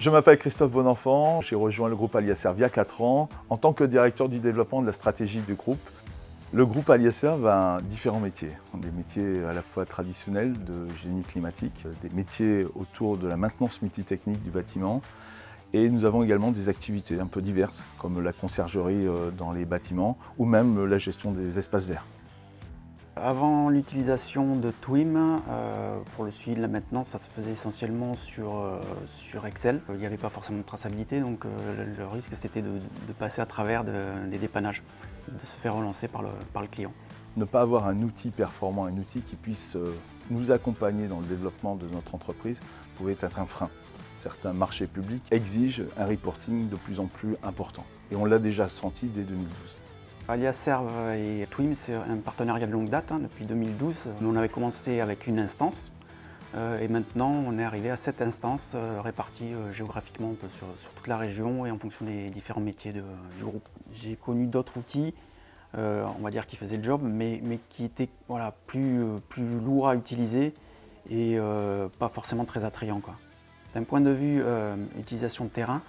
Je m'appelle Christophe Bonenfant, j'ai rejoint le groupe Aliacer il y a 4 ans en tant que directeur du développement de la stratégie du groupe. Le groupe Aliacer a différents métiers, des métiers à la fois traditionnels de génie climatique, des métiers autour de la maintenance multitechnique du bâtiment et nous avons également des activités un peu diverses comme la conciergerie dans les bâtiments ou même la gestion des espaces verts. Avant l'utilisation de Twim, pour le suivi de la maintenance, ça se faisait essentiellement sur Excel. Il n'y avait pas forcément de traçabilité, donc le risque c'était de passer à travers des dépannages, de se faire relancer par le client. Ne pas avoir un outil performant, un outil qui puisse nous accompagner dans le développement de notre entreprise pouvait être un frein. Certains marchés publics exigent un reporting de plus en plus important et on l'a déjà senti dès 2012. Aliacer et Twim, c'est un partenariat de longue date, depuis 2012. Nous, on avait commencé avec une instance et maintenant on est arrivé à 7 instances réparties géographiquement un peu sur toute la région et en fonction des différents métiers du groupe. J'ai connu d'autres outils, on va dire qui faisaient le job, mais qui étaient plus lourds à utiliser et pas forcément très attrayants. D'un point de vue utilisation de terrain,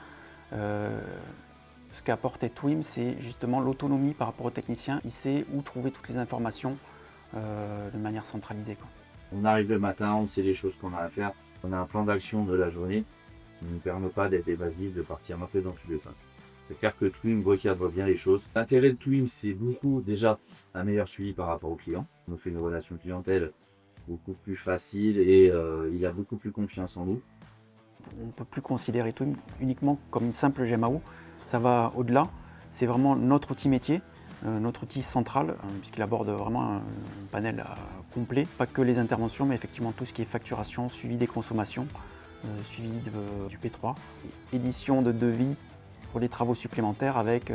ce qu'a apporté Twim, c'est justement l'autonomie par rapport au technicien. Il sait où trouver toutes les informations de manière centralisée. On arrive le matin, on sait les choses qu'on a à faire. On a un plan d'action de la journée qui ne nous permet pas d'être évasif, de partir un peu dans tous les sens. C'est clair que Twim recadre bien les choses. L'intérêt de Twim, c'est beaucoup déjà un meilleur suivi par rapport au client. On fait une relation clientèle beaucoup plus facile et il a beaucoup plus confiance en nous. On ne peut plus considérer Twim uniquement comme une simple GMAO. Ça va au-delà, c'est vraiment notre outil métier, notre outil central, puisqu'il aborde vraiment un panel complet. Pas que les interventions, mais effectivement tout ce qui est facturation, suivi des consommations, suivi du P3, édition de devis pour les travaux supplémentaires avec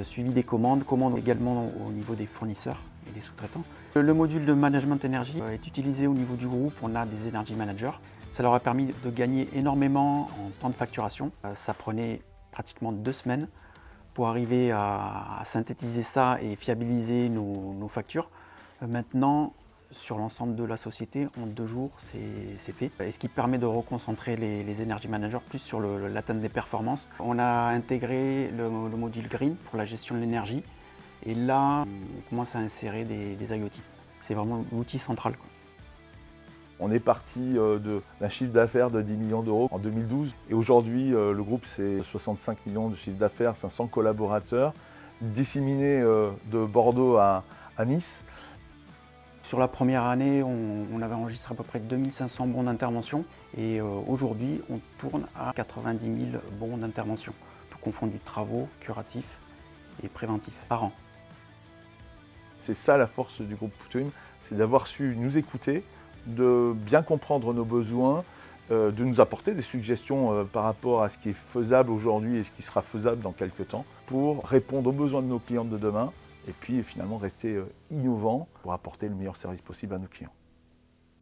suivi des commandes également au niveau des fournisseurs et des sous-traitants. Le module de management énergie est utilisé au niveau du groupe, on a des energy managers. Ça leur a permis de gagner énormément en temps de facturation. Ça prenait pratiquement 2 semaines pour arriver à synthétiser ça et fiabiliser nos factures. Maintenant, sur l'ensemble de la société, en 2 jours, c'est fait. Et ce qui permet de reconcentrer les energy managers plus sur l'atteinte des performances. On a intégré le module Green pour la gestion de l'énergie. Et là, on commence à insérer des IoT. C'est vraiment l'outil central. On est parti d'un chiffre d'affaires de 10 millions d'euros en 2012 et aujourd'hui le groupe c'est 65 millions de chiffre d'affaires, 500 collaborateurs disséminés de Bordeaux à Nice. Sur la première année, on avait enregistré à peu près 2500 bons d'intervention et aujourd'hui on tourne à 90 000 bons d'intervention, tout confondu travaux, curatifs et préventifs par an. C'est ça la force du groupe Twim, c'est d'avoir su nous écouter, de bien comprendre nos besoins, de nous apporter des suggestions par rapport à ce qui est faisable aujourd'hui et ce qui sera faisable dans quelques temps pour répondre aux besoins de nos clients de demain et puis finalement rester innovant pour apporter le meilleur service possible à nos clients.